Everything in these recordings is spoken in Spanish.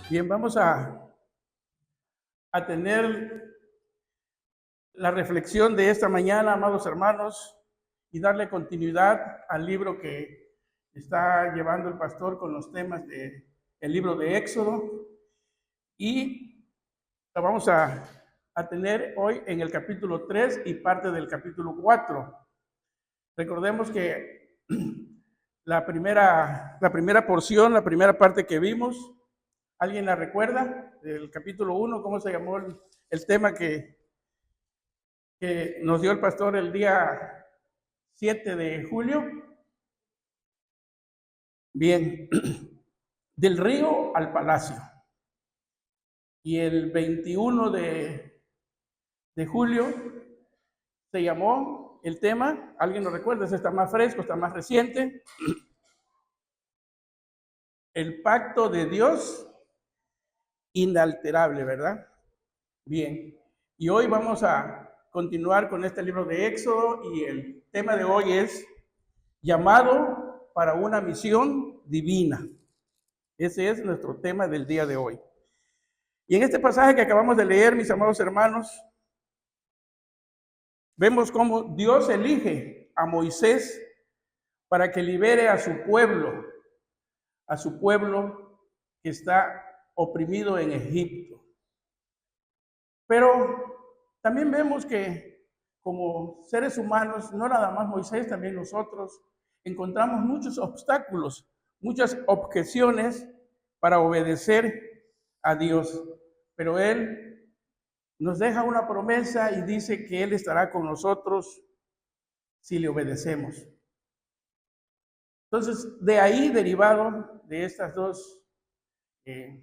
Bien, vamos a tener la reflexión de esta mañana, amados hermanos, y darle continuidad al libro que está llevando el pastor con los temas del libro de Éxodo. Y la vamos a tener hoy en el capítulo 3 y parte del capítulo 4. Recordemos que la primera porción, la primera parte que vimos, ¿alguien la recuerda? Del capítulo 1, ¿cómo se llamó el tema que nos dio el pastor el día 7 de julio? Bien, del río al palacio. Y el 21 de julio se llamó el tema, ¿alguien lo recuerda? Ese está más fresco, está más reciente. El pacto de Dios inalterable, ¿verdad? Bien, y hoy vamos a continuar con este libro de Éxodo y el tema de hoy es llamado para una misión divina. Ese es nuestro tema del día de hoy. Y en este pasaje que acabamos de leer, mis amados hermanos, vemos cómo Dios elige a Moisés para que libere a su pueblo que está oprimido en Egipto. Pero también vemos que como seres humanos, no nada más Moisés, también nosotros, encontramos muchos obstáculos, muchas objeciones para obedecer a Dios. Pero Él nos deja una promesa y dice que Él estará con nosotros si le obedecemos. Entonces, de ahí derivado de estas dos eh,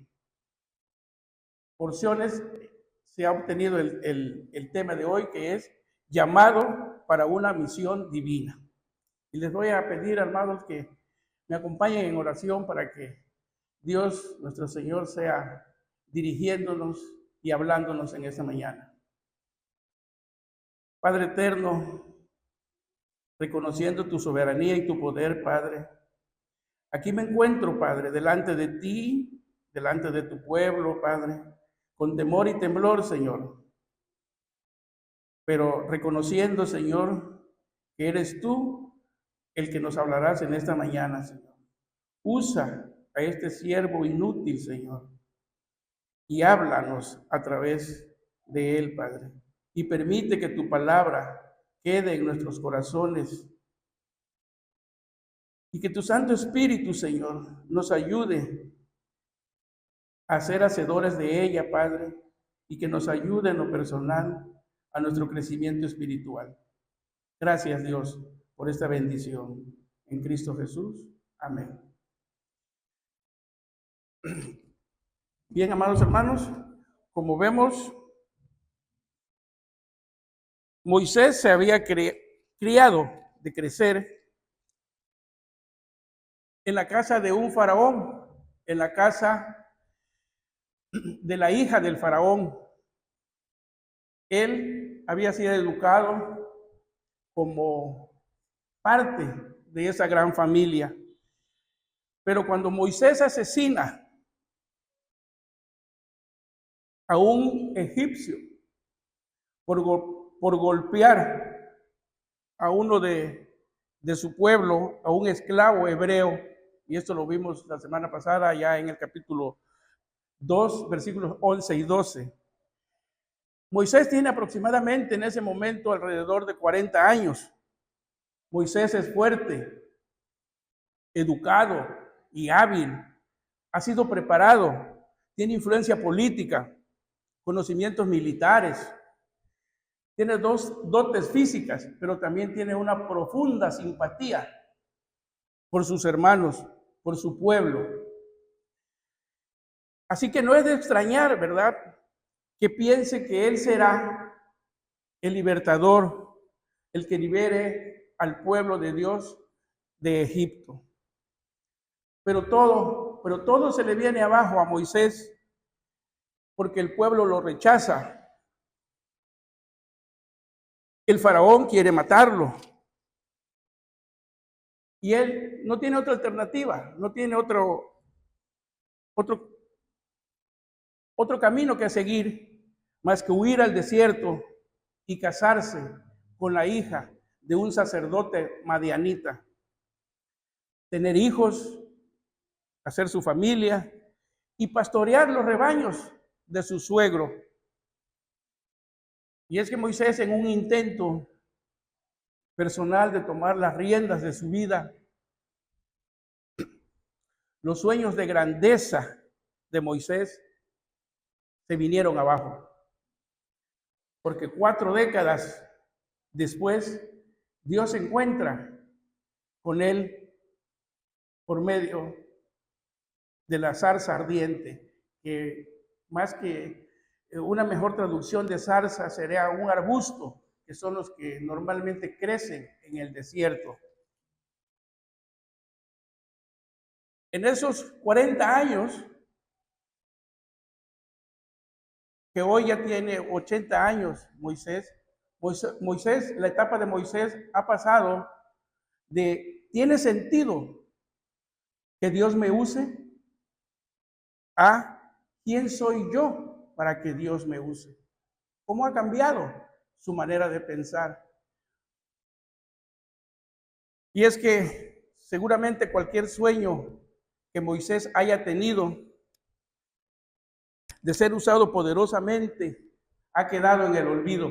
porciones, se ha obtenido el tema de hoy, que es llamado para una misión divina. Y les voy a pedir, hermanos, que me acompañen en oración para que Dios, nuestro Señor, sea dirigiéndonos y hablándonos en esta mañana. Padre eterno, reconociendo tu soberanía y tu poder, Padre, aquí me encuentro, Padre, delante de ti, delante de tu pueblo, Padre, con temor y temblor, Señor, pero reconociendo, Señor, que eres tú el que nos hablarás en esta mañana, Señor. Usa a este siervo inútil, Señor, y háblanos a través de él, Padre. Y permite que tu palabra quede en nuestros corazones y que tu Santo Espíritu, Señor, nos ayude a ser hacedores de ella, Padre, y que nos ayude en lo personal a nuestro crecimiento espiritual. Gracias, Dios, por esta bendición. En Cristo Jesús. Amén. Bien, amados hermanos, como vemos, Moisés se había criado de crecer en la casa de un faraón, en la casa de la hija del faraón. Él había sido educado como parte de esa gran familia. Pero cuando Moisés asesina a un egipcio por golpear a uno de su pueblo, a un esclavo hebreo, y esto lo vimos la semana pasada ya en el capítulo 2, versículos 11 y 12. Moisés tiene aproximadamente en ese momento alrededor de 40 años. Moisés es fuerte, educado y hábil. Ha sido preparado, tiene influencia política, conocimientos militares, tiene dos dotes físicas, pero también tiene una profunda simpatía por sus hermanos, por su pueblo. Así que no es de extrañar, ¿verdad?, que piense que él será el libertador, el que libere al pueblo de Dios de Egipto. Pero todo se le viene abajo a Moisés porque el pueblo lo rechaza. El faraón quiere matarlo. Y él no tiene otra alternativa, no tiene otro otro camino que seguir más que huir al desierto y casarse con la hija de un sacerdote madianita, tener hijos, hacer su familia y pastorear los rebaños de su suegro. Y es que Moisés, en un intento personal de tomar las riendas de su vida, los sueños de grandeza de Moisés se vinieron abajo. Porque 4 décadas después, Dios se encuentra con él por medio de la zarza ardiente, que más que una mejor traducción de zarza sería un arbusto, que son los que normalmente crecen en el desierto. En esos 40 años, que hoy ya tiene 80 años Moisés, la etapa de Moisés ha pasado de ¿tiene sentido que Dios me use? A ¿quién soy yo para que Dios me use? ¿Cómo ha cambiado su manera de pensar? Y es que seguramente cualquier sueño que Moisés haya tenido de ser usado poderosamente ha quedado en el olvido.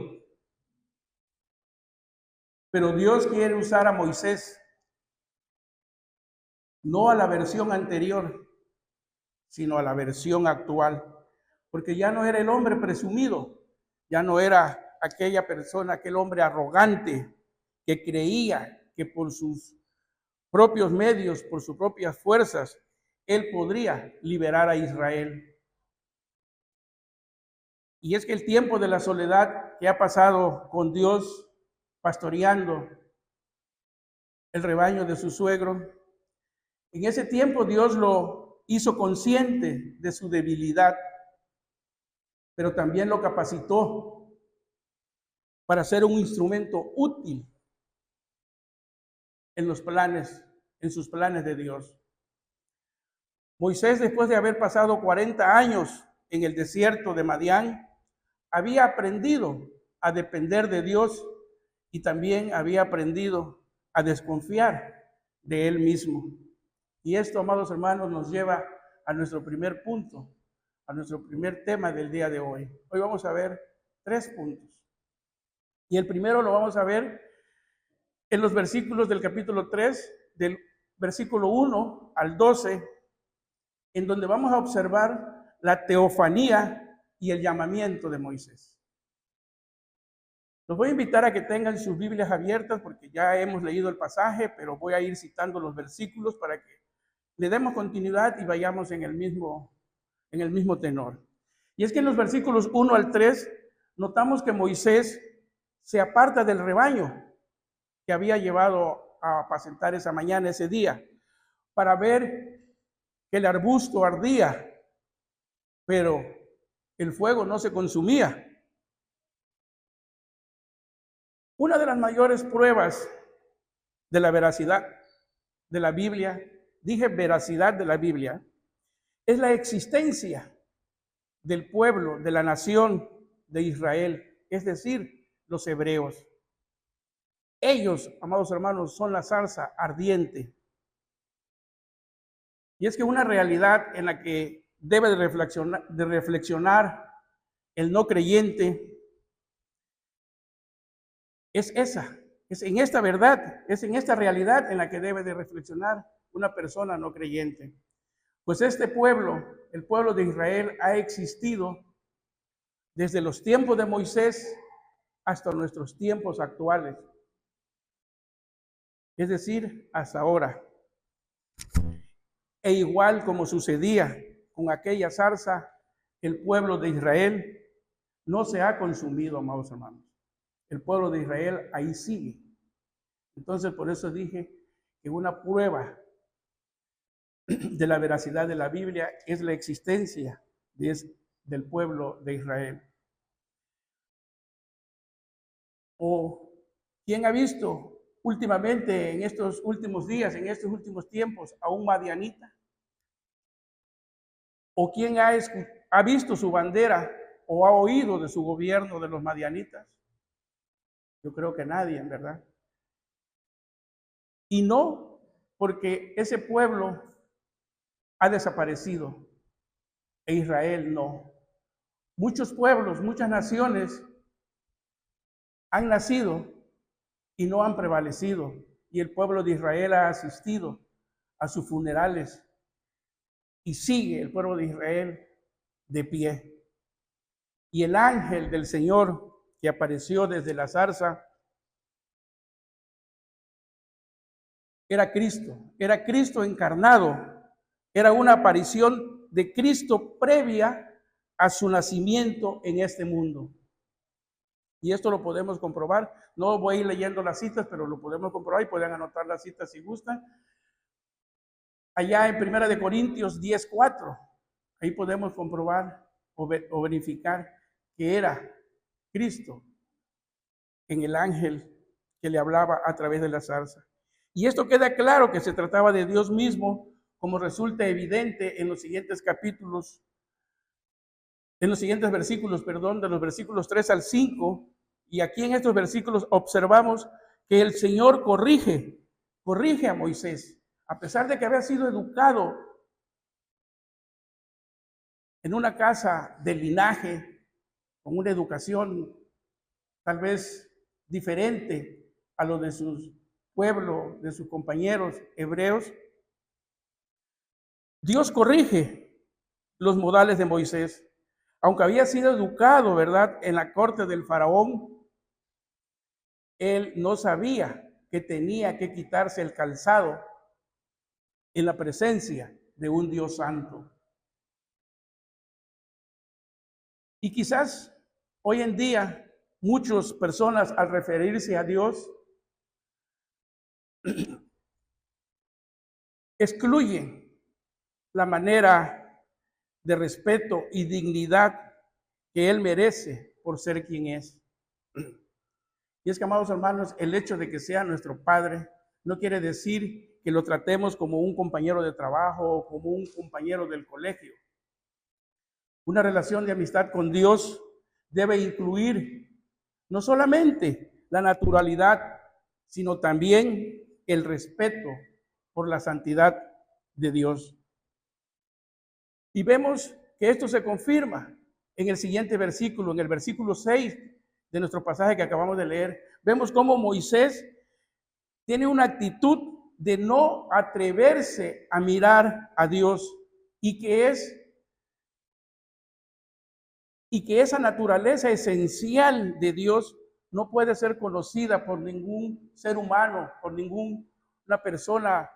Pero Dios quiere usar a Moisés, no a la versión anterior, sino a la versión actual, porque ya no era el hombre presumido, ya no era aquella persona, aquel hombre arrogante que creía que por sus propios medios, por sus propias fuerzas, él podría liberar a Israel. Y es que el tiempo de la soledad que ha pasado con Dios pastoreando el rebaño de su suegro, en ese tiempo Dios lo hizo consciente de su debilidad, pero también lo capacitó para ser un instrumento útil en los planes, en sus planes de Dios. Moisés, después de haber pasado 40 años en el desierto de Madián, había aprendido a depender de Dios y también había aprendido a desconfiar de él mismo. Y esto, amados hermanos, nos lleva a nuestro primer punto, a nuestro primer tema del día de hoy. Hoy vamos a ver 3 puntos. Y el primero lo vamos a ver en los versículos del capítulo 3, del versículo 1 al 12, en donde vamos a observar la teofanía y el llamamiento de Moisés. Los voy a invitar a que tengan sus Biblias abiertas porque ya hemos leído el pasaje, pero voy a ir citando los versículos para que le demos continuidad y vayamos en el mismo tenor. Y es que en los versículos 1 al 3 notamos que Moisés se aparta del rebaño que había llevado a apacentar esa mañana, ese día, para ver que el arbusto ardía, pero el fuego no se consumía. Una de las mayores pruebas de la veracidad de la Biblia, dije veracidad de la Biblia, es la existencia del pueblo, de la nación de Israel, es decir, los hebreos. Ellos, amados hermanos, son la zarza ardiente. Y es que una realidad en la que debe de reflexionar el no creyente es esa, es en esta verdad, es en esta realidad en la que debe de reflexionar una persona no creyente. Pues este pueblo, el pueblo de Israel, ha existido desde los tiempos de Moisés hasta nuestros tiempos actuales. Es decir, hasta ahora. E igual como sucedía con aquella zarza, el pueblo de Israel no se ha consumido, amados hermanos. El pueblo de Israel ahí sigue. Entonces, por eso dije que una prueba de la veracidad de la Biblia es la existencia del pueblo de Israel. ¿O quién ha visto últimamente, en estos últimos días, en estos últimos tiempos, a un madianita? ¿O quién ha ha visto su bandera o ha oído de su gobierno de los madianitas? Yo creo que nadie, en verdad. Y no porque ese pueblo ha desaparecido e Israel no. Muchos pueblos, muchas naciones han nacido y no han prevalecido. Y el pueblo de Israel ha asistido a sus funerales y sigue el pueblo de Israel de pie. Y el ángel del Señor que apareció desde la zarza era Cristo encarnado, era una aparición de Cristo previa a su nacimiento en este mundo. Y esto lo podemos comprobar. No voy a ir leyendo las citas, pero lo podemos comprobar y pueden anotar las citas si gustan. Allá en 1 Corintios 10:4, ahí podemos comprobar o verificar que era Cristo en el ángel que le hablaba a través de la zarza. Y esto queda claro que se trataba de Dios mismo, como resulta evidente en los siguientes capítulos, en los siguientes versículos, de los versículos 3 al 5. Y aquí en estos versículos observamos que el Señor corrige a Moisés, a pesar de que había sido educado en una casa de linaje, con una educación tal vez diferente a lo de sus pueblos, de sus compañeros hebreos. Dios corrige los modales de Moisés. Aunque había sido educado, ¿verdad?, en la corte del faraón, él no sabía que tenía que quitarse el calzado en la presencia de un Dios santo. Y quizás hoy en día muchas personas al referirse a Dios excluyen la manera de respeto y dignidad que Él merece por ser quien es. Y es que, amados hermanos, el hecho de que sea nuestro Padre no quiere decir que lo tratemos como un compañero de trabajo o como un compañero del colegio. Una relación de amistad con Dios debe incluir no solamente la naturalidad, sino también el respeto por la santidad de Dios. Y vemos que esto se confirma en el siguiente versículo, en el versículo 6 de nuestro pasaje que acabamos de leer. Vemos cómo Moisés tiene una actitud de no atreverse a mirar a Dios y que esa naturaleza esencial de Dios no puede ser conocida por ningún ser humano, por ninguna persona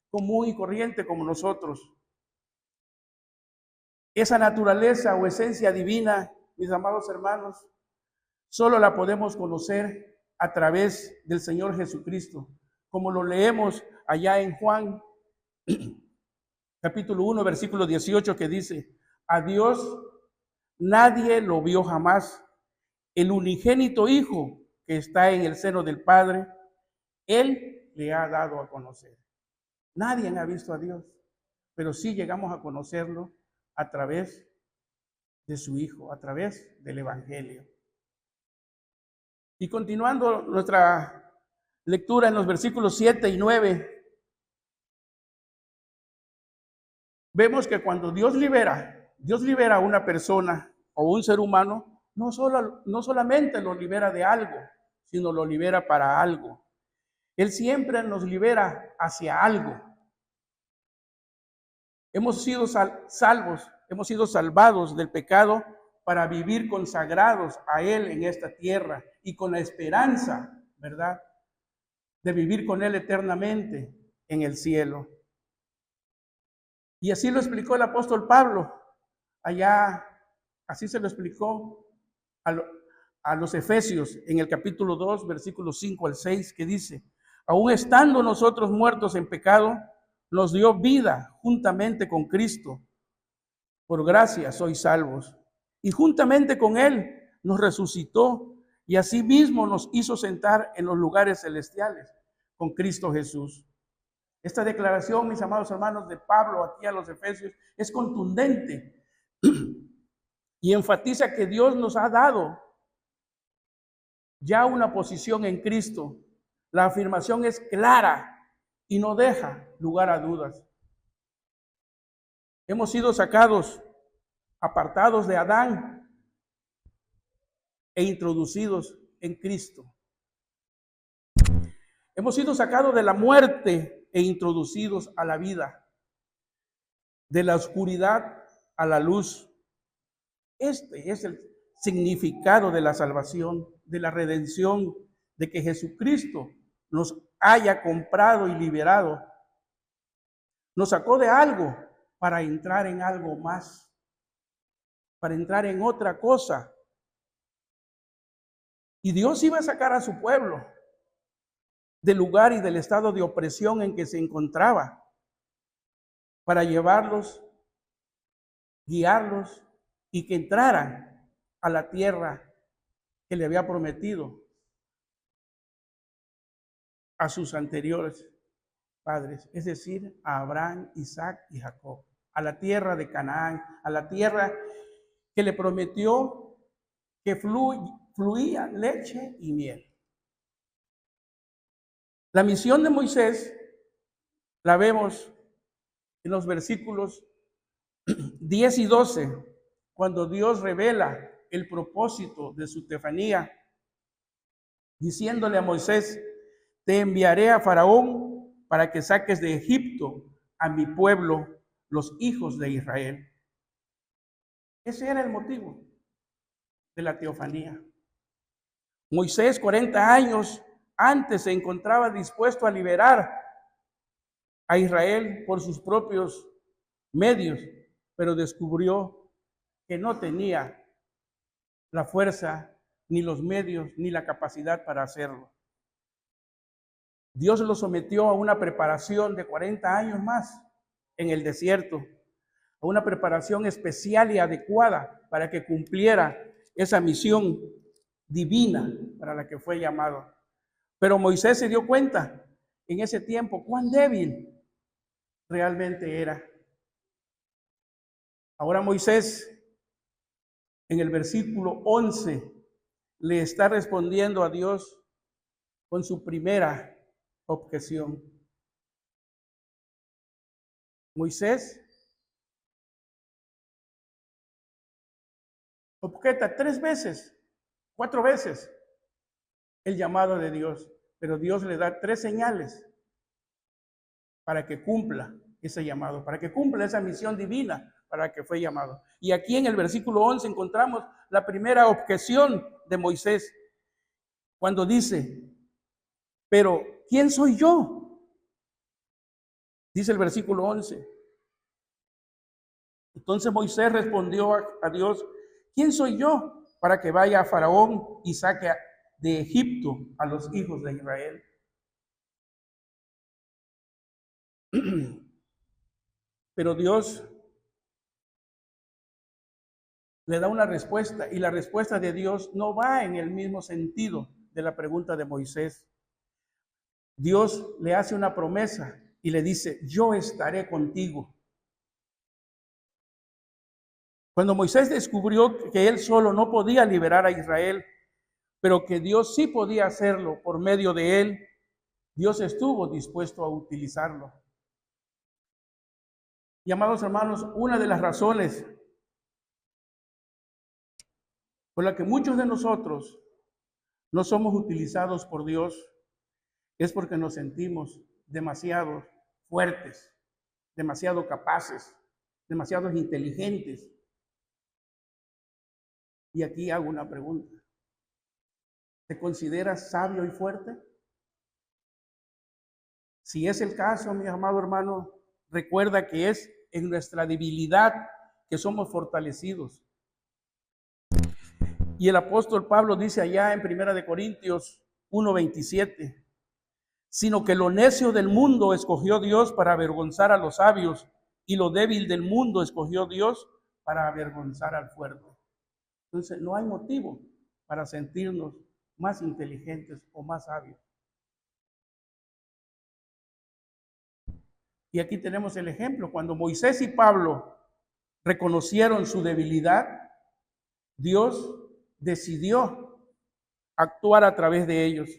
común y corriente como nosotros. Esa naturaleza o esencia divina, mis amados hermanos, solo la podemos conocer a través del Señor Jesucristo, como lo leemos allá en Juan, capítulo 1, versículo 18, que dice: a Dios nadie lo vio jamás. El unigénito Hijo que está en el seno del Padre, Él le ha dado a conocer. Nadie ha visto a Dios, pero sí llegamos a conocerlo a través de su Hijo, a través del Evangelio. Y continuando nuestra lectura en los versículos 7 y 9, vemos que cuando Dios libera a una persona o un ser humano, no solamente lo libera de algo, sino lo libera para algo. Él siempre nos libera hacia algo. Hemos sido salvos, hemos sido salvados del pecado para vivir consagrados a Él en esta tierra y con la esperanza, ¿verdad?, de vivir con Él eternamente en el cielo. Y así lo explicó el apóstol Pablo. Allá, así se lo explicó a los Efesios en el capítulo 2, versículos 5 al 6, que dice: aún estando nosotros muertos en pecado, nos dio vida juntamente con Cristo. Por gracia sois salvos. Y juntamente con Él nos resucitó y asimismo nos hizo sentar en los lugares celestiales con Cristo Jesús. Esta declaración, mis amados hermanos, de Pablo aquí a los Efesios es contundente y enfatiza que Dios nos ha dado ya una posición en Cristo. La afirmación es clara y no deja lugar a dudas. Hemos sido sacados, apartados de Adán e introducidos en Cristo. Hemos sido sacados de la muerte e introducidos a la vida, de la oscuridad a la luz. Este es el significado de la salvación, de la redención, de que Jesucristo nos haya comprado y liberado. Nos sacó de algo para entrar en algo más, para entrar en otra cosa. Y Dios iba a sacar a su pueblo del lugar y del estado de opresión en que se encontraba, para llevarlos, guiarlos y que entraran a la tierra que le había prometido a sus anteriores padres, es decir, a Abraham, Isaac y Jacob, a la tierra de Canaán, a la tierra que le prometió que fluía leche y miel. La misión de Moisés la vemos en los versículos 10 y 12, cuando Dios revela el propósito de su tefanía, diciéndole a Moisés: te enviaré a Faraón para que saques de Egipto a mi pueblo, los hijos de Israel. Ese era el motivo de la teofanía. Moisés, 40 años antes, se encontraba dispuesto a liberar a Israel por sus propios medios, pero descubrió que no tenía la fuerza, ni los medios, ni la capacidad para hacerlo. Dios lo sometió a una preparación de 40 años más en el desierto, a una preparación especial y adecuada para que cumpliera esa misión divina para la que fue llamado. Pero Moisés se dio cuenta en ese tiempo cuán débil realmente era. Ahora Moisés, en el versículo 11, le está respondiendo a Dios con su primera objeción. Moisés objeta 3 veces, 4 veces el llamado de Dios, pero Dios le da 3 señales para que cumpla ese llamado, para que cumpla esa misión divina para la que fue llamado. Y aquí en el versículo 11 encontramos la primera objeción de Moisés, cuando dice: pero ¿quién soy yo? Dice el versículo 11. Entonces Moisés respondió a Dios: ¿quién soy yo para que vaya a Faraón y saque de Egipto a los hijos de Israel? Pero Dios le da una respuesta, y la respuesta de Dios no va en el mismo sentido de la pregunta de Moisés. Dios le hace una promesa y le dice: yo estaré contigo. Cuando Moisés descubrió que él solo no podía liberar a Israel, pero que Dios sí podía hacerlo por medio de él, Dios estuvo dispuesto a utilizarlo. Y amados hermanos, una de las razones por la que muchos de nosotros no somos utilizados por Dios es porque nos sentimos demasiado fuertes, demasiado capaces, demasiado inteligentes. Y aquí hago una pregunta: ¿te consideras sabio y fuerte? Si es el caso, mi amado hermano, recuerda que es en nuestra debilidad que somos fortalecidos. Y el apóstol Pablo dice allá en 1 Corintios 1:27, sino que lo necio del mundo escogió Dios para avergonzar a los sabios, y lo débil del mundo escogió Dios para avergonzar al fuerte. Entonces no hay motivo para sentirnos más inteligentes o más sabios. Y aquí tenemos el ejemplo: cuando Moisés y Pablo reconocieron su debilidad, Dios decidió actuar a través de ellos.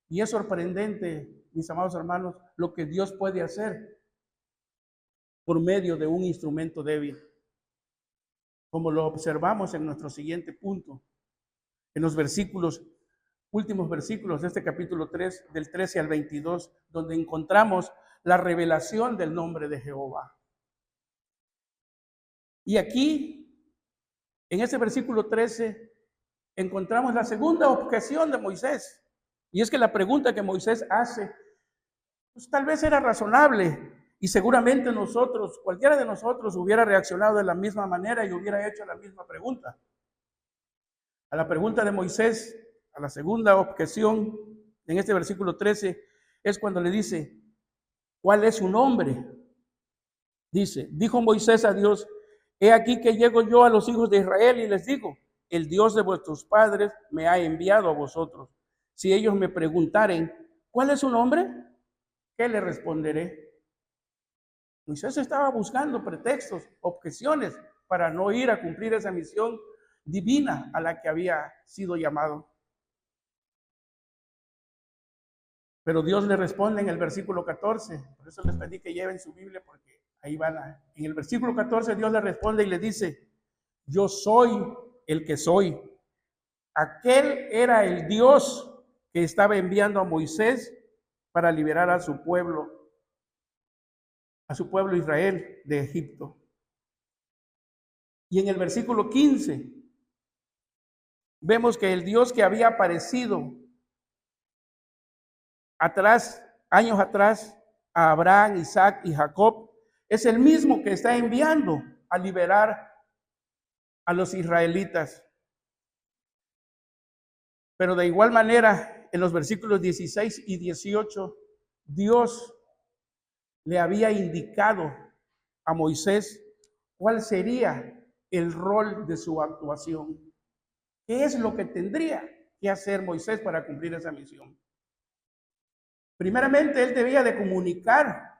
Y es sorprendente, mis amados hermanos, lo que Dios puede hacer por medio de un instrumento débil, como lo observamos en nuestro siguiente punto, en los últimos versículos de este capítulo 3, del 13 al 22, donde encontramos la revelación del nombre de Jehová. Y aquí, en ese versículo 13, encontramos la segunda objeción de Moisés. Y es que la pregunta que Moisés hace, pues tal vez era razonable, y seguramente nosotros, cualquiera de nosotros hubiera reaccionado de la misma manera y hubiera hecho la misma pregunta. A la pregunta de Moisés, a la segunda objeción en este versículo 13, es cuando le dice, ¿cuál es su nombre? Dice, dijo Moisés a Dios, he aquí que llego yo a los hijos de Israel y les digo, el Dios de vuestros padres me ha enviado a vosotros. Si ellos me preguntaren, ¿cuál es su nombre? ¿Qué le responderé? Moisés estaba buscando pretextos, objeciones para no ir a cumplir esa misión divina a la que había sido llamado. Pero Dios le responde en el versículo 14. Por eso les pedí que lleven su Biblia porque ahí van. En el versículo 14 Dios le responde y le dice, yo soy el que soy. Aquel era el Dios que estaba enviando a Moisés para liberar a su pueblo Israel de Egipto. Y en el versículo 15 vemos que el Dios que había aparecido años atrás, a Abraham, Isaac y Jacob, es el mismo que está enviando a liberar a los israelitas. Pero de igual manera, en los versículos 16 y 18, Dios le había indicado a Moisés cuál sería el rol de su actuación. ¿Qué es lo que tendría que hacer Moisés para cumplir esa misión? Primeramente, él debía de comunicar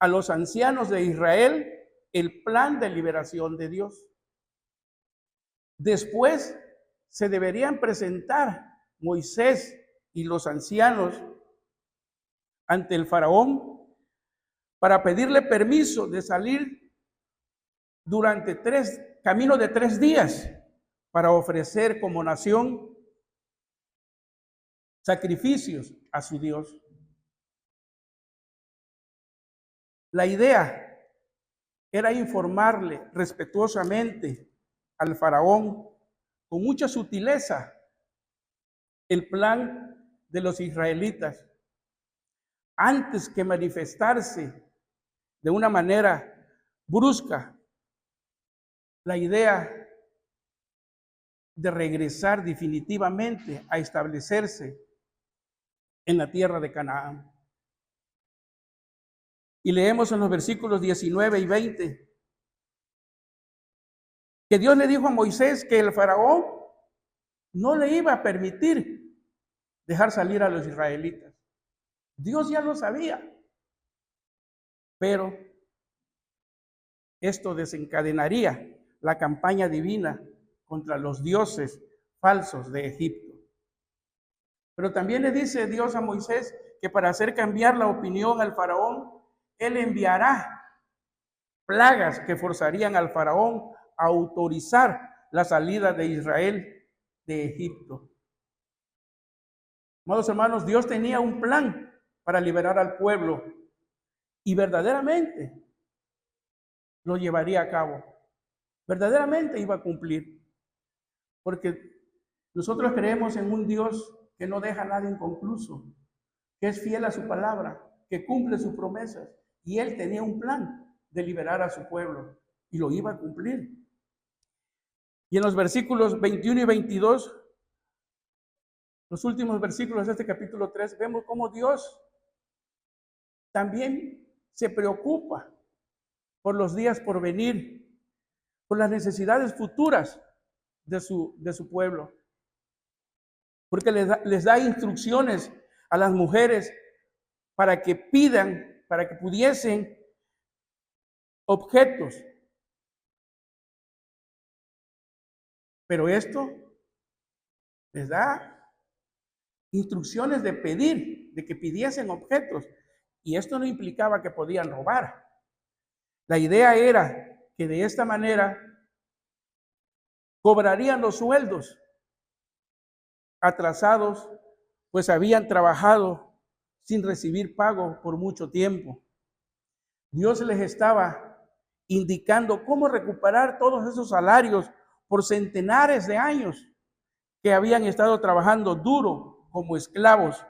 a los ancianos de Israel el plan de liberación de Dios. Después se deberían presentar Moisés y los ancianos ante el faraón para pedirle permiso de salir durante camino de 3 días para ofrecer como nación sacrificios a su Dios. La idea era informarle respetuosamente al faraón con mucha sutileza el plan de los israelitas antes que manifestarse de una manera brusca la idea de regresar definitivamente a establecerse en la tierra de Canaán. Y leemos en los versículos 19 y 20 que Dios le dijo a Moisés que el faraón no le iba a permitir dejar salir a los israelitas. Dios ya lo sabía, pero esto desencadenaría la campaña divina contra los dioses falsos de Egipto. Pero también le dice Dios a Moisés que para hacer cambiar la opinión al faraón, él enviará plagas que forzarían al faraón a autorizar la salida de Israel de Egipto. Amados hermanos, Dios tenía un plan para liberar al pueblo y verdaderamente lo llevaría a cabo. Verdaderamente iba a cumplir. Porque nosotros creemos en un Dios que no deja nada inconcluso, que es fiel a su palabra, que cumple sus promesas. Y él tenía un plan de liberar a su pueblo y lo iba a cumplir. Y en los versículos 21 y 22, los últimos versículos de este capítulo 3, vemos cómo Dios también se preocupa por los días por venir, por las necesidades futuras de su pueblo. Porque les da instrucciones a las mujeres para que pidan, para que pudiesen objetos Pero esto les da instrucciones de pedir, de que pidiesen objetos. Y esto no implicaba que podían robar. La idea era que de esta manera cobrarían los sueldos atrasados, pues habían trabajado sin recibir pago por mucho tiempo. Dios les estaba indicando cómo recuperar todos esos salarios por centenares de años que habían estado trabajando duro como esclavos.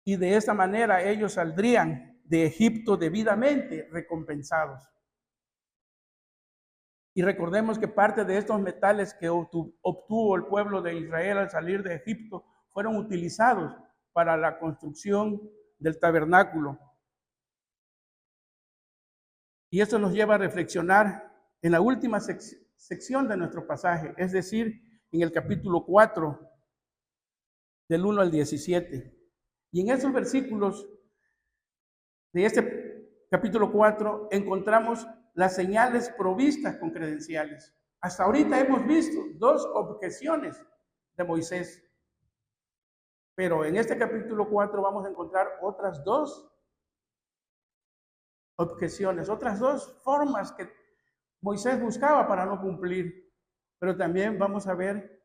Y de esta manera ellos saldrían de Egipto debidamente recompensados. Y recordemos que parte de estos metales que obtuvo el pueblo de Israel al salir de Egipto fueron utilizados para la construcción del tabernáculo. Y esto nos lleva a reflexionar en la última sección de nuestro pasaje, es decir, en el capítulo 4, del 1 al 17. Y en esos versículos de este capítulo 4 encontramos las señales provistas con credenciales. Hasta ahorita hemos visto 2 objeciones de Moisés, pero en este capítulo 4 vamos a encontrar otras 2 objeciones, otras 2 formas que Moisés buscaba para no cumplir. Pero también vamos a ver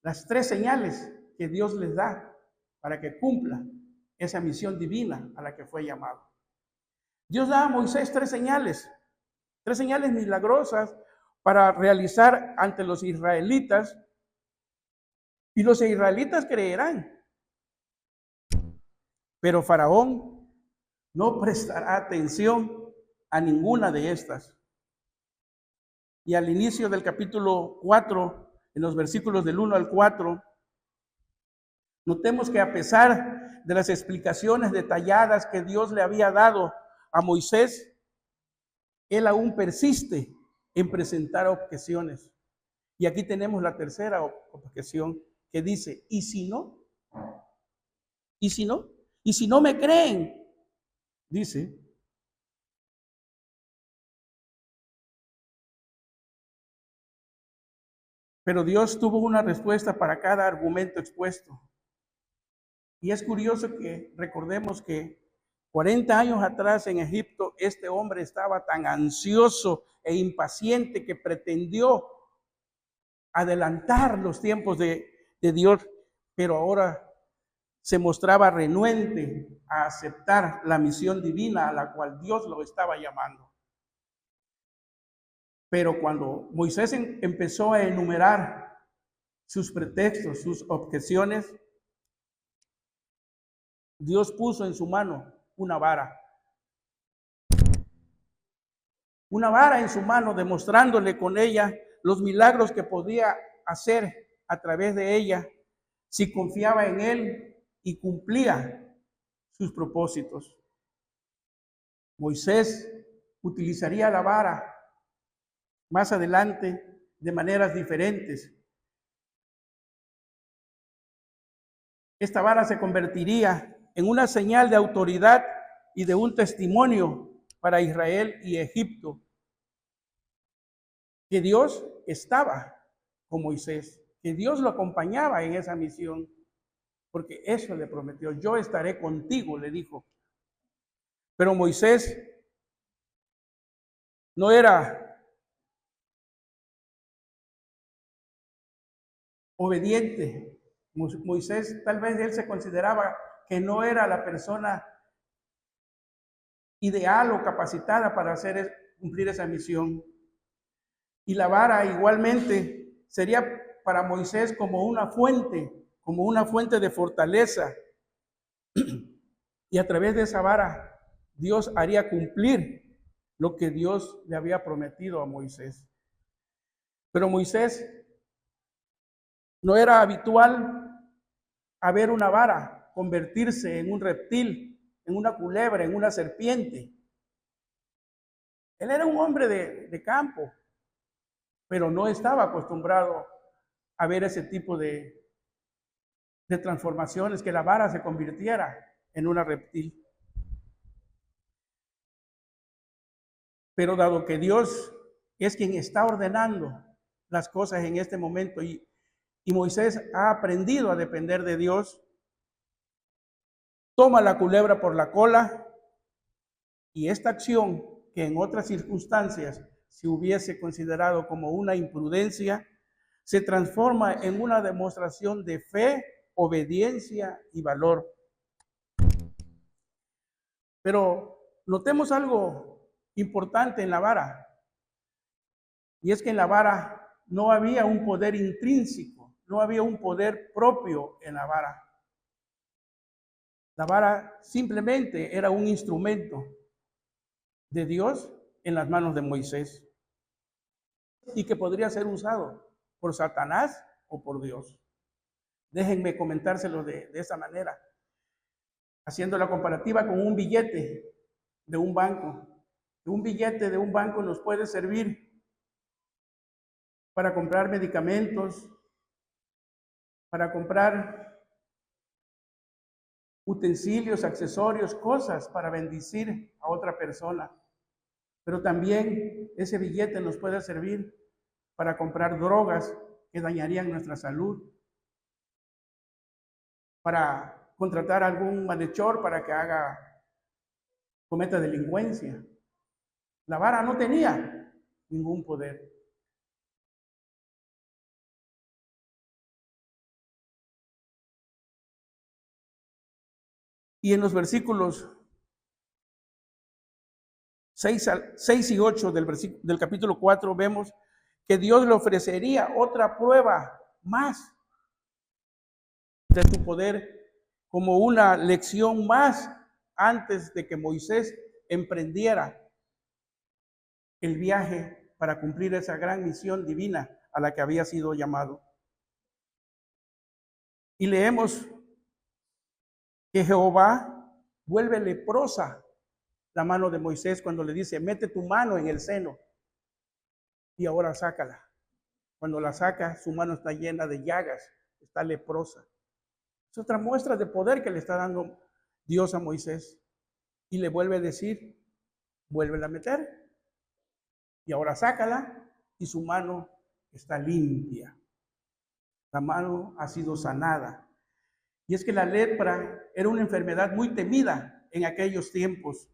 las 3 señales que Dios les da para que cumpla esa misión divina a la que fue llamado. Dios da a Moisés 3 señales milagrosas para realizar ante los israelitas, y los israelitas creerán. Pero Faraón no prestará atención a ninguna de estas. Y al inicio del capítulo 4, en los versículos del 1 al 4, notemos que a pesar de las explicaciones detalladas que Dios le había dado a Moisés, él aún persiste en presentar objeciones. Y aquí tenemos la tercera objeción que dice, ¿y si no? ¿Y si no? ¿Y si no me creen? Dice. Pero Dios tuvo una respuesta para cada argumento expuesto. Y es curioso que recordemos que 40 años atrás en Egipto, este hombre estaba tan ansioso e impaciente que pretendió adelantar los tiempos de Dios, pero ahora se mostraba renuente a aceptar la misión divina a la cual Dios lo estaba llamando. Pero cuando Moisés empezó a enumerar sus pretextos, sus objeciones, Dios puso en su mano una vara. Una vara en su mano, demostrándole con ella los milagros que podía hacer a través de ella si confiaba en él y cumplía sus propósitos. Moisés utilizaría la vara más adelante de maneras diferentes. Esta vara se convertiría en una señal de autoridad y de un testimonio para Israel y Egipto, que Dios estaba con Moisés, que Dios lo acompañaba en esa misión, porque eso le prometió, yo estaré contigo, le dijo. Pero Moisés no era obediente. Moisés, tal vez él se consideraba que no era la persona ideal o capacitada para cumplir esa misión. Y la vara igualmente sería para Moisés como una fuente de fortaleza. Y a través de esa vara, Dios haría cumplir lo que Dios le había prometido a Moisés. Pero Moisés no era habitual a ver una vara convertirse en un reptil, en una culebra, en una serpiente. Él era un hombre de campo, pero no estaba acostumbrado a ver ese tipo de transformaciones, que la vara se convirtiera en una reptil. Pero dado que Dios es quien está ordenando las cosas en este momento y Moisés ha aprendido a depender de Dios. Toma la culebra por la cola y esta acción, que en otras circunstancias se hubiese considerado como una imprudencia, se transforma en una demostración de fe, obediencia y valor. Pero notemos algo importante en la vara, y es que en la vara no había un poder intrínseco, no había un poder propio en la vara. La vara simplemente era un instrumento de Dios en las manos de Moisés y que podría ser usado por Satanás o por Dios. Déjenme comentárselo de esta manera, haciendo la comparativa con un billete de un banco. Un billete de un banco nos puede servir para comprar medicamentos, para comprar utensilios, accesorios, cosas para bendecir a otra persona. Pero también ese billete nos puede servir para comprar drogas que dañarían nuestra salud, para contratar a algún malhechor para que cometa delincuencia. La vara no tenía ningún poder. Y en los versículos 6 y 8 del capítulo 4 vemos que Dios le ofrecería otra prueba más de su poder, como una lección más antes de que Moisés emprendiera el viaje para cumplir esa gran misión divina a la que había sido llamado. Y leemos que Jehová vuelve leprosa la mano de Moisés cuando le dice, mete tu mano en el seno y ahora sácala. Cuando la saca, su mano está llena de llagas, está leprosa. Es otra muestra de poder que le está dando Dios a Moisés. Y le vuelve a decir, vuélvela a meter y ahora sácala y su mano está limpia. La mano ha sido sanada. Y es que la lepra era una enfermedad muy temida en aquellos tiempos.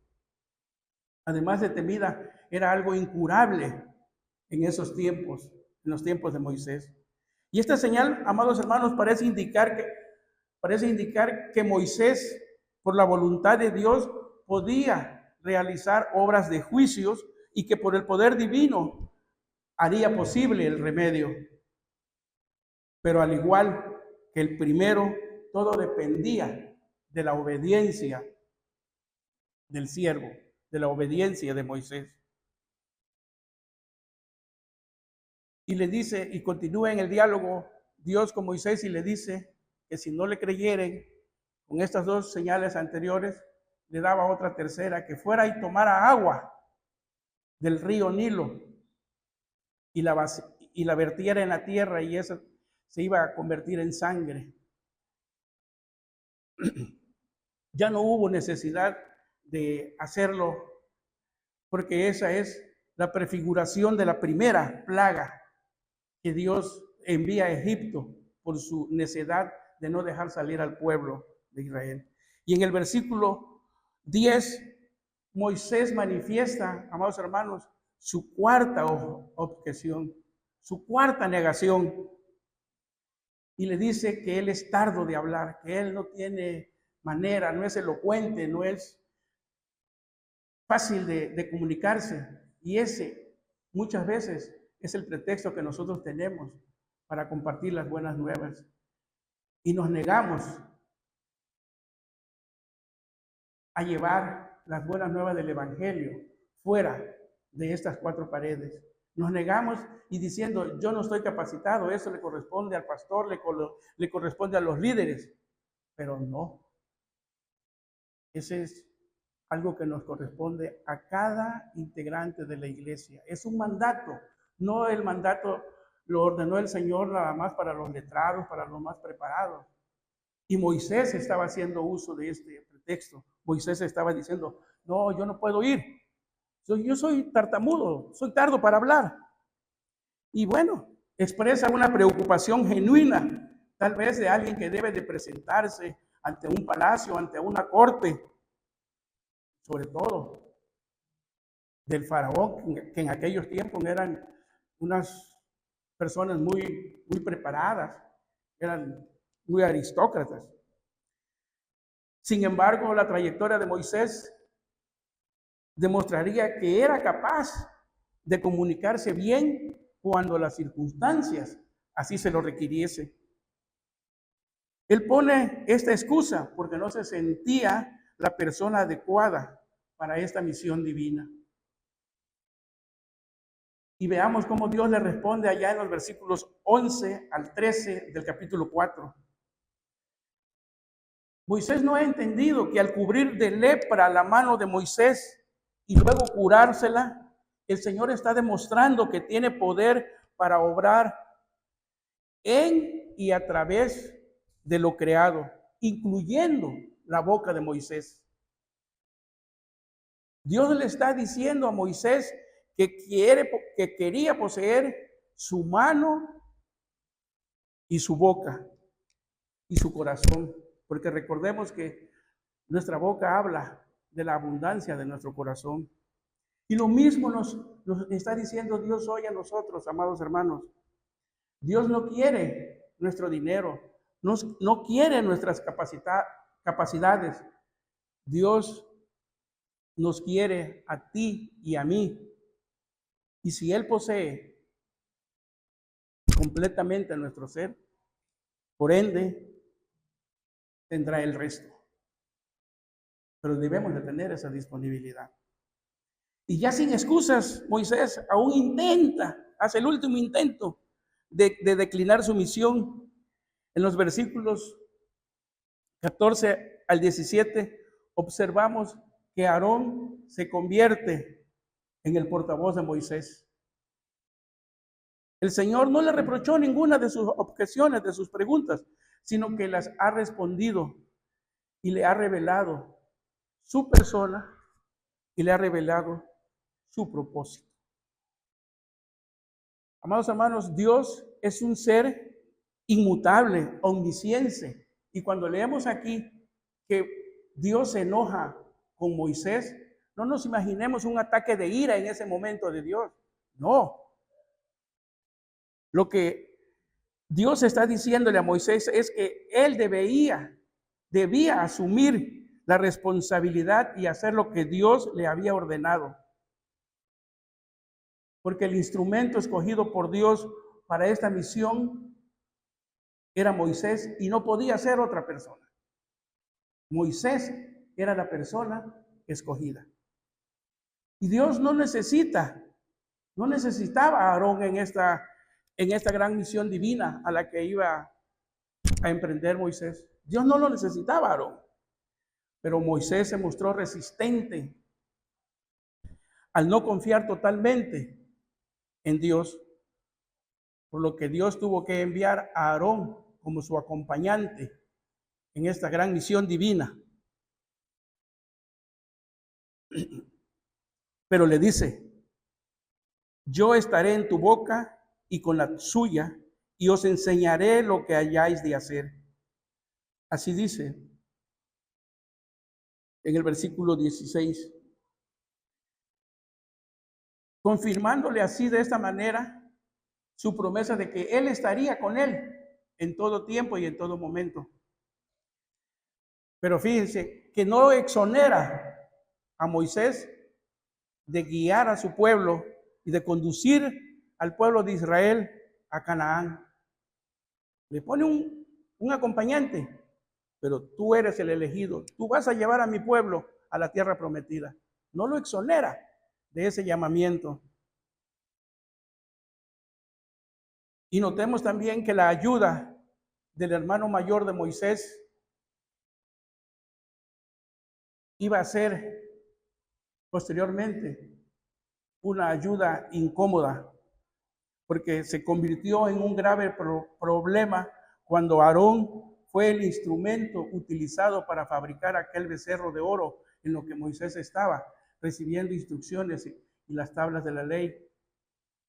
Además de temida, era algo incurable en esos tiempos, en los tiempos de Moisés. Y esta señal, amados hermanos, parece indicar que Moisés, por la voluntad de Dios, podía realizar obras de juicios y que por el poder divino haría posible el remedio. Pero al igual que el primero, todo dependía de la obediencia del siervo, de la obediencia de Moisés. Y le dice, y continúa en el diálogo Dios con Moisés y le dice que si no le creyeren con estas dos señales anteriores, le daba otra tercera, que fuera y tomara agua del río Nilo y la vertiera en la tierra y esa se iba a convertir en sangre. Ya no hubo necesidad de hacerlo porque esa es la prefiguración de la primera plaga que Dios envía a Egipto por su necedad de no dejar salir al pueblo de Israel. Y en el versículo 10, Moisés manifiesta, amados hermanos, su cuarta objeción, su cuarta negación. Y le dice que él es tardo de hablar, que él no tiene manera, no es elocuente, no es fácil de comunicarse. Y ese muchas veces es el pretexto que nosotros tenemos para compartir las buenas nuevas. Y nos negamos a llevar las buenas nuevas del Evangelio fuera de estas cuatro paredes. Nos negamos y diciendo, yo no estoy capacitado, eso le corresponde al pastor, le corresponde a los líderes. Pero no. Ese es algo que nos corresponde a cada integrante de la iglesia. Es un mandato, no el mandato lo ordenó el Señor nada más para los letrados, para los más preparados. Y Moisés estaba haciendo uso de este pretexto. Moisés estaba diciendo, no, yo no puedo ir. Yo soy tartamudo, soy tardo para hablar. Y bueno, expresa una preocupación genuina, tal vez de alguien que debe de presentarse ante un palacio, ante una corte, sobre todo del faraón, que en aquellos tiempos eran unas personas muy preparadas, eran muy aristócratas. Sin embargo, la trayectoria de Moisés demostraría que era capaz de comunicarse bien cuando las circunstancias así se lo requiriese. Él pone esta excusa porque no se sentía la persona adecuada para esta misión divina. Y veamos cómo Dios le responde allá en los versículos 11 al 13 del capítulo 4. Moisés no ha entendido que al cubrir de lepra la mano de Moisés y luego curársela, el Señor está demostrando que tiene poder para obrar en y a través de lo creado, incluyendo la boca de Moisés. Dios le está diciendo a Moisés que quería poseer su mano y su boca y su corazón, porque recordemos que nuestra boca habla de la abundancia de nuestro corazón. Y lo mismo nos está diciendo Dios hoy a nosotros, amados hermanos. Dios no quiere nuestro dinero, no quiere nuestras capacidades. Dios nos quiere a ti y a mí. Y si Él posee completamente nuestro ser, por ende, tendrá el resto. Pero debemos de tener esa disponibilidad. Y ya sin excusas, Moisés aún hace el último intento de declinar su misión. En los versículos 14 al 17 observamos que Aarón se convierte en el portavoz de Moisés. El Señor no le reprochó ninguna de sus objeciones, de sus preguntas, sino que las ha respondido y le ha revelado su persona y le ha revelado su propósito. Amados hermanos, Dios es un ser inmutable, omnisciente. Y cuando leemos aquí que Dios se enoja con Moisés, no nos imaginemos un ataque de ira en ese momento de Dios. No. Lo que Dios está diciéndole a Moisés es que él debía asumir la responsabilidad y hacer lo que Dios le había ordenado. Porque el instrumento escogido por Dios para esta misión era Moisés y no podía ser otra persona. Moisés era la persona escogida. Y Dios no necesitaba a Aarón en esta gran misión divina a la que iba a emprender Moisés. Dios no lo necesitaba a Aarón. Pero Moisés se mostró resistente al no confiar totalmente en Dios, por lo que Dios tuvo que enviar a Aarón como su acompañante en esta gran misión divina. Pero le dice: yo estaré en tu boca y con la suya, y os enseñaré lo que hayáis de hacer. Así dice en el versículo 16. Confirmándole así de esta manera su promesa de que Él estaría con él en todo tiempo y en todo momento. Pero fíjense que no exonera a Moisés de guiar a su pueblo y de conducir al pueblo de Israel a Canaán. Le pone un acompañante, pero tú eres el elegido. Tú vas a llevar a mi pueblo a la tierra prometida. No lo exonera de ese llamamiento. Y notemos también que la ayuda del hermano mayor de Moisés iba a ser posteriormente una ayuda incómoda, porque se convirtió en un grave problema cuando Aarón fue el instrumento utilizado para fabricar aquel becerro de oro en lo que Moisés estaba recibiendo instrucciones y las tablas de la ley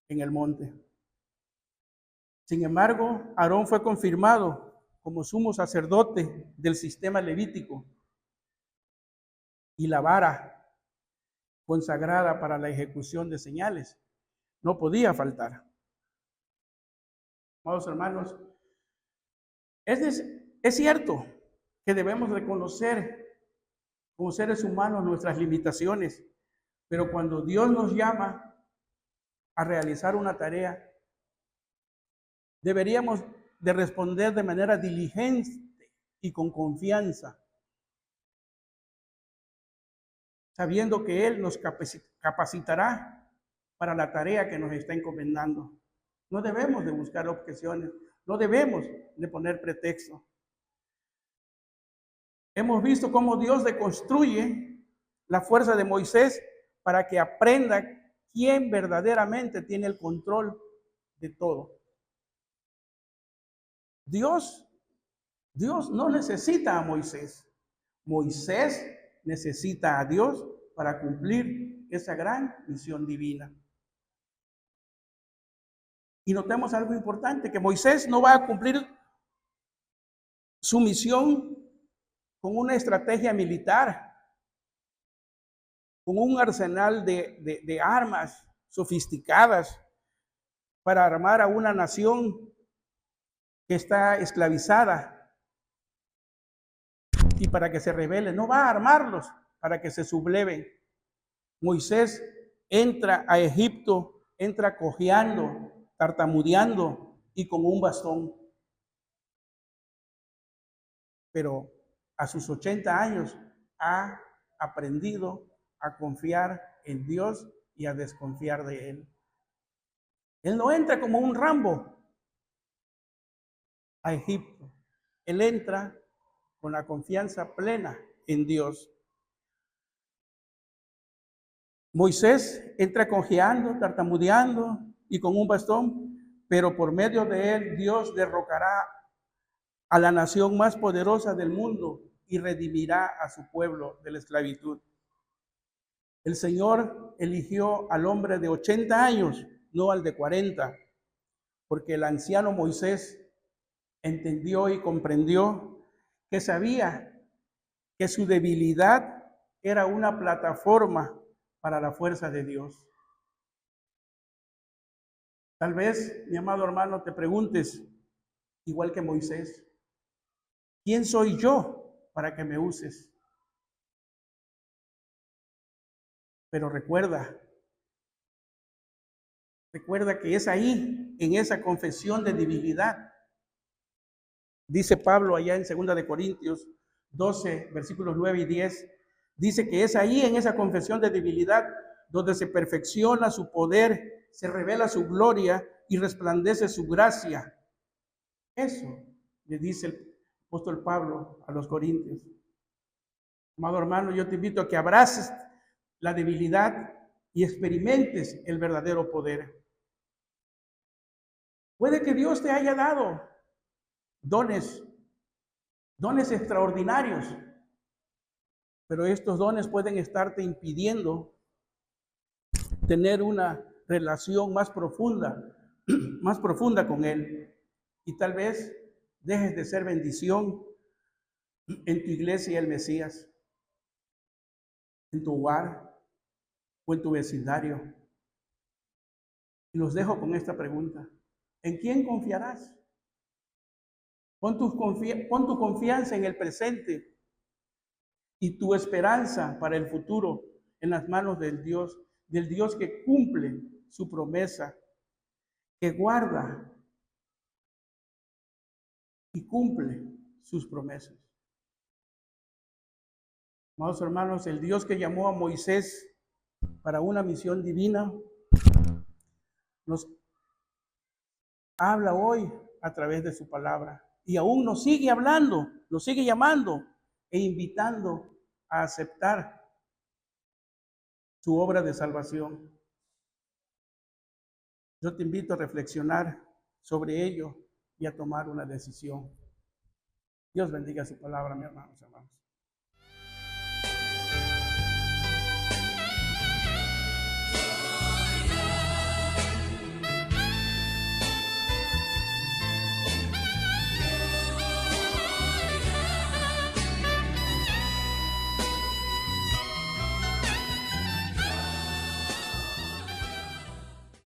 en el monte. Sin embargo, Aarón fue confirmado como sumo sacerdote del sistema levítico y la vara consagrada para la ejecución de señales no podía faltar. Amados hermanos, es cierto que debemos reconocer como seres humanos nuestras limitaciones, pero cuando Dios nos llama a realizar una tarea, deberíamos de responder de manera diligente y con confianza, sabiendo que Él nos capacitará para la tarea que nos está encomendando. No debemos de buscar objeciones, no debemos de poner pretexto. Hemos visto cómo Dios deconstruye la fuerza de Moisés para que aprenda quién verdaderamente tiene el control de todo. Dios no necesita a Moisés. Moisés necesita a Dios para cumplir esa gran misión divina. Y notemos algo importante, que Moisés no va a cumplir su misión con una estrategia militar, con un arsenal de armas sofisticadas para armar a una nación que está esclavizada y para que se rebele. No va a armarlos para que se subleven. Moisés entra a Egipto, entra cojeando, tartamudeando y con un bastón. Pero a sus 80 años ha aprendido a confiar en Dios y a desconfiar de Él. Él no entra como un Rambo a Egipto. Él entra con la confianza plena en Dios. Moisés entra cojeando, tartamudeando y con un bastón, pero por medio de él Dios derrocará a la nación más poderosa del mundo y redimirá a su pueblo de la esclavitud. El Señor eligió al hombre de 80 años, no al de 40, porque el anciano Moisés entendió y comprendió que sabía que su debilidad era una plataforma para la fuerza de Dios. Tal vez, mi amado hermano, te preguntes, igual que Moisés, ¿quién soy yo para que me uses? Pero recuerda que es ahí, en esa confesión de debilidad. Dice Pablo allá en 2 de Corintios 12, versículos 9 y 10, dice que es ahí, en esa confesión de debilidad, donde se perfecciona su poder, se revela su gloria y resplandece su gracia. Eso le dice el apóstol Pablo a los Corintios. Amado hermano, yo te invito a que abraces la debilidad y experimentes el verdadero poder. Puede que Dios te haya dado dones extraordinarios, pero estos dones pueden estarte impidiendo tener una relación más profunda con Él. Y tal vez dejes de ser bendición en tu iglesia el Mesías, en tu hogar o en tu vecindario. Y los dejo con esta pregunta: ¿en quién confiarás? Pon tu confianza en el presente y tu esperanza para el futuro en las manos del Dios que cumple su promesa, que guarda y cumple sus promesas. Amados hermanos, el Dios que llamó a Moisés para una misión divina nos habla hoy a través de su palabra y aún nos sigue hablando, nos sigue llamando e invitando a aceptar su obra de salvación. Yo te invito a reflexionar sobre ello y a tomar una decisión. Dios bendiga su palabra, mis hermanos.